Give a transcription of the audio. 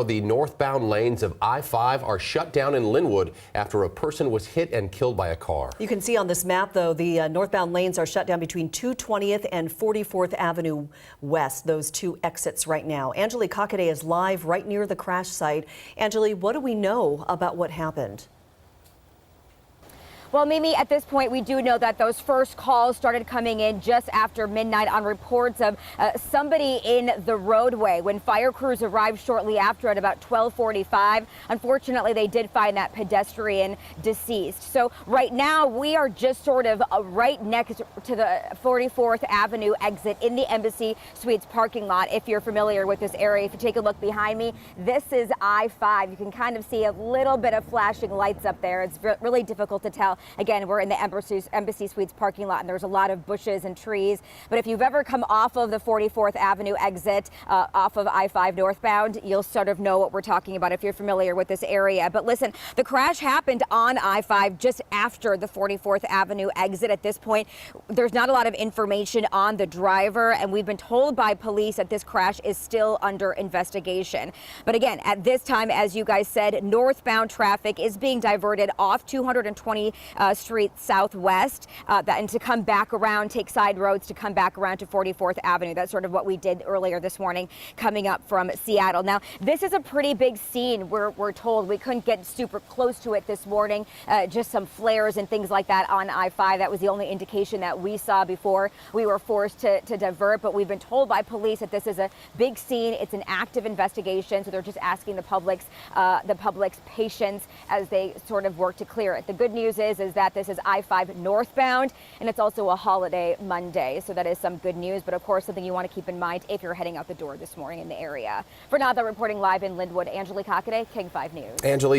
The northbound lanes of I-5 are shut down in Lynnwood after a person was hit and killed by a car. You can see on this map, though, the northbound lanes are shut down between 220th and 44th Avenue West, those two exits right now. Angeli Kakade is live right near the crash site. Angeli, what do we know about what happened? Well, Mimi, at this point, we do know that those first calls started coming in just after midnight on reports of somebody in the roadway. When fire crews arrived shortly after at about 12:45, unfortunately, they did find that pedestrian deceased. So right now, we are just sort of right next to the 44th Avenue exit in the Embassy Suites parking lot. If you're familiar with this area, if you take a look behind me, this is I-5. You can kind of see a little bit of flashing lights up there. It's really difficult to tell. Again, we're in the Embassy Suites parking lot, and there's a lot of bushes and trees. But if you've ever come off of the 44th Avenue exit off of I-5 northbound, you'll sort of know what we're talking about if you're familiar with this area. But listen, the crash happened on I-5 just after the 44th Avenue exit. At this point, there's not a lot of information on the driver, and we've been told by police that this crash is still under investigation. But again, at this time, as you guys said, northbound traffic is being diverted off 220 Street Southwest and to come back around, take side roads to come back around to 44th Avenue. That's sort of what we did earlier this morning coming up from Seattle. Now, this is a pretty big scene. We're told we couldn't get super close to it this morning. Just some flares and things like that on I-5. That was the only indication that we saw before we were forced to divert. But we've been told by police that this is a big scene. It's an active investigation. So they're just asking the public's patience as they sort of work to clear it. The good news is that this is I-5 northbound, and it's also a holiday Monday, so that is some good news, but of course something you want to keep in mind if you're heading out the door this morning in the area. For now, though, reporting live in Lynnwood, Angeli Kakade, King 5 News. Angeli.